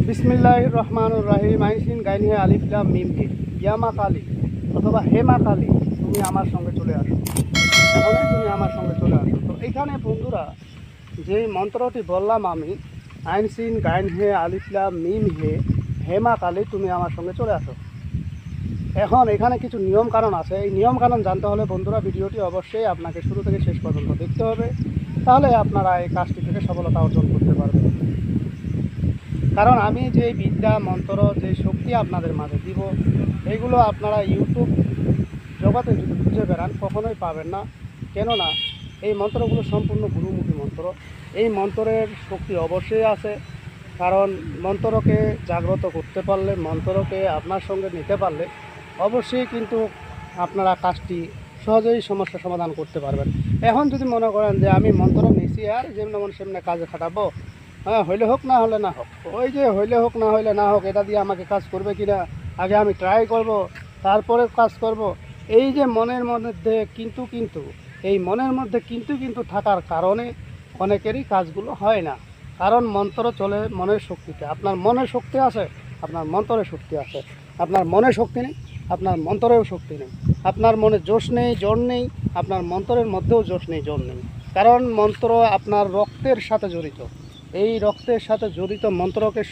বিসমিল্লাহির রহমানুর রহিম। আইনসিন গাইনহে আলিফ লাম মিম হে, ইয়া মা কালী অথবা হে মা কালী তুমি আমার সঙ্গে চলে আসো। এখনই তুমি আমার সঙ্গে চলে আসো। তো এখানে বন্ধুরা যেই মন্ত্রটি বললাম আমি, আইনসিন গাইনহে আলিফ লাম মিম হে, হে মা কালী তুমি আমার সঙ্গে চলে আসো। এখন এখানে কিছু নিয়ম কানুন আছে। এই নিয়ম কানুন জানতে হলে বন্ধুরা ভিডিওটি অবশ্যই আপনাকে শুরু থেকে শেষ পর্যন্ত দেখতে হবে, তাহলে আপনারা এই কাজটি থেকে সফলতা অর্জন করতে পারবেন। কারণ আমি যে বিদ্যা মন্ত্র যে শক্তি আপনাদের মাঝে দিব, এগুলো আপনারা ইউটিউব জগতে যদি খুঁজে বেড়ান কখনোই পাবেন না। কেননা এই মন্ত্রগুলো সম্পূর্ণ গুরুমুখী মন্ত্র। এই মন্ত্রের শক্তি অবশ্যই আছে, কারণ মন্ত্রকে জাগ্রত করতে পারলে, মন্ত্রকে আপনার সঙ্গে নিতে পারলে অবশ্যই কিন্তু আপনারা কাজটি সহজেই সমস্যার সমাধান করতে পারবেন। এখন যদি মনে করেন যে আমি মন্ত্র নিছি আর যেমন সেমনি কাজে খাটাবো, হ্যাঁ হইলে হোক না হলে না হোক, ওই যে হইলে হোক না হইলে না হোক, এটা দিয়ে আমাকে কাজ করবে কি না, আগে আমি ট্রাই করব তারপরে কাজ করব। এই যে মনের মধ্যে কিন্তু এই মনের মধ্যে কিন্তু থাকার কারণে অনেকেরই কাজগুলো হয় না। কারণ মন্ত্র চলে মনের শক্তিতে। আপনার মনের শক্তি আছে, আপনার মন্ত্রের শক্তি আছে। আপনার মনে শক্তি নেই, আপনার মন্ত্রেও শক্তি নেই। আপনার মনে জোশ নেই, জোর নেই, আপনার মন্ত্রের মধ্যেও জোশ নেই, জোর নেই। কারণ মন্ত্র আপনার রক্তের সাথে জড়িত। এই রক্তের সাথে জড়িত মন্ত্রকে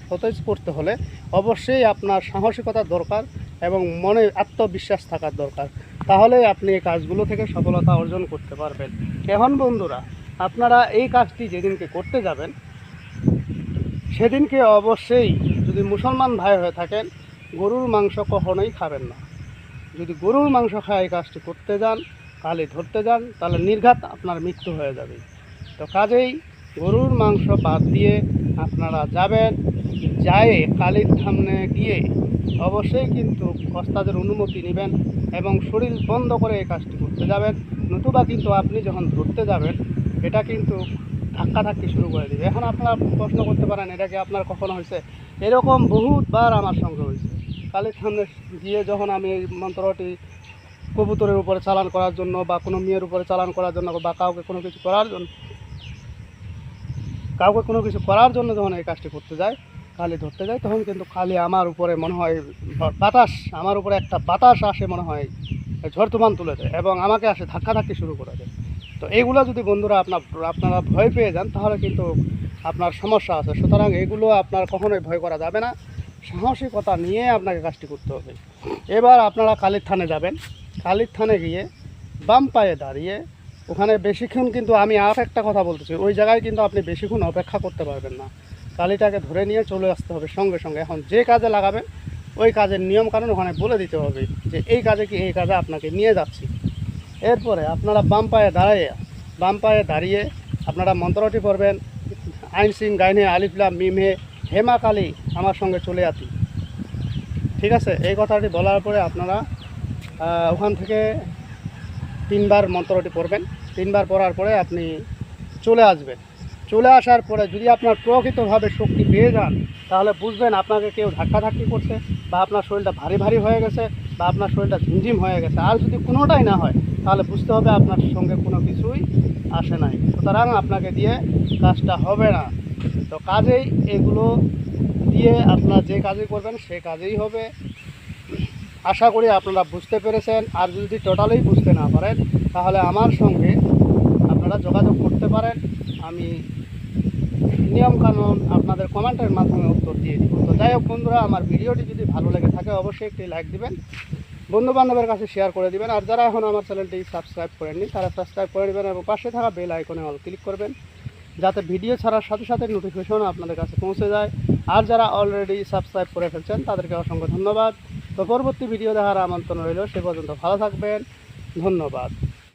সতেজ করতে হলে অবশ্যই আপনার সাহসিকতার দরকার এবং মনে আত্মবিশ্বাস থাকার দরকার। তাহলে আপনি এই কাজগুলো থেকে সফলতা অর্জন করতে পারবেন। এখন বন্ধুরা, আপনারা এই কাজটি যেদিনকে করতে যাবেন সেদিনকে অবশ্যই, যদি মুসলমান ভাই হয়ে থাকেন, গরুর মাংস কখনোই খাবেন না। যদি গরুর মাংস খায় এই কাজটি করতে যান, কালি ধরতে যান, তাহলে নির্ঘাত আপনার মৃত্যু হয়ে যাবে। তো কাজেই গরুর মাংস বাদ দিয়ে আপনারা যাবেন, যায় কালির সামনে গিয়ে অবশ্যই কিন্তু কস্তাদের অনুমতি নেবেন এবং শরীর বন্ধ করে এই কাজটি করতে যাবেন। নতুবা কিন্তু আপনি যখন ধরতে যাবেন এটা কিন্তু ধাক্কাধাক্কি শুরু করে দেবে। এখন আপনারা প্রশ্ন করতে পারেন এটা কি আপনার কখনো হয়েছে? এরকম বহুতবার আমার সঙ্গে হয়েছে। কালির সামনে গিয়ে যখন আমি এই মন্ত্রটি কবুতরের উপরে চালান করার জন্য বা কোনো মেয়ের উপরে চালান করার জন্য বা কাউকে কোনো কিছু করার জন্য যখন এই কাজটি করতে যায়, কালি ধরতে যায়, তখন কিন্তু কালি আমার উপরে মনে হয় আমার উপরে একটা বাতাস আসে, মনে হয় ঝড় তুফান তুলে দেয় এবং আমাকে আসে ধাক্কাধাক্কি শুরু করে দেয়। তো এইগুলো যদি বন্ধুরা আপনারা ভয় পেয়ে যান, তাহলে কিন্তু আপনার সমস্যা আছে। সুতরাং এগুলো আপনার কখনোই ভয় করা যাবে না, সাহসিকতা নিয়ে আপনাকে কাজটি করতে হবে। এবার আপনারা কালির থানে যাবেন। কালির থানে গিয়ে বাম পায়ে দাঁড়িয়ে ওখানে বেশিক্ষণ, কিন্তু আমি আর একটা কথা বলতেছি, ওই জায়গায় কিন্তু আপনি বেশিক্ষণ অপেক্ষা করতে পারবেন না। কালিটাকে ধরে নিয়ে চলে আসতে হবে সঙ্গে সঙ্গে। এখন যে কাজে লাগাবেন ওই কাজের নিয়ম কানুন ওখানে বলে দিতে হবে যে এই কাজে কি এই কাজে আপনাকে নিয়ে যাচ্ছি। এরপরে আপনারা বাম পায়ে দাঁড়িয়ে আপনারা মন্ত্রটি পড়বেন, আইনসিন গাইনে আলিফ লাম মিম হে, হে মা কালী আমার সঙ্গে চলে আসি। ঠিক আছে? এই কথাটি বলার পরে আপনারা ওখান থেকে 3 বার মন্ত্রটি পড়বেন। 3 বার পড়ার পরে আপনি চলে আসবেন। চলে আসার পরে যদি আপনার প্রকৃতভাবে শক্তি পেয়ে যান, তাহলে বুঝবেন আপনাকে কেউ ধাক্কাধাক্কি করছে বা আপনার শরীরটা ভারী ভারী হয়ে গেছে বা আপনার শরীরটা ঝিমঝিম হয়ে গেছে। আর যদি কোনোটাই না হয়, তাহলে বুঝতে হবে আপনার সঙ্গে কোনো কিছুই আসে নাই, সুতরাং আপনাকে দিয়ে কাজটা হবে না। তো কাজেই এগুলো দিয়ে আপনারা যে কাজই করবেন সে কাজেই হবে। আশা করি আপনারা বুঝতে পেরেছেন। আর যদি টোটালি বুঝতে না পারেন, তাহলে আমার সঙ্গে আপনারা যোগাযোগ করতে পারেন। আমি নিয়মকানুন আপনাদের কমেন্টের মাধ্যমে উত্তর দিয়ে দিব। তো যাই হোক বন্ধুরা, আমার ভিডিওটি যদি ভালো লেগে থাকে অবশ্যই একটি লাইক দিবেন, বন্ধুবান্ধবের কাছে শেয়ার করে দিবেন। আর যারা এখন আমার চ্যানেলটি সাবস্ক্রাইব করেননি তারা সাবস্ক্রাইব করে দেবেন এবং পাশে থাকা বেল আইকনে অল ক্লিক করবেন, যাতে ভিডিও ছাড়ার সাথে সাথে নোটিফিকেশন আপনাদের কাছে পৌঁছে যায়। আর যারা অলরেডি সাবস্ক্রাইব করে ফেলছেন তাদেরকে অসংখ্য ধন্যবাদ। তো পরবর্তী ভিডিও দেখার আমন্ত্রণ রইল। সে পর্যন্ত ভালো থাকবেন। ধন্যবাদ।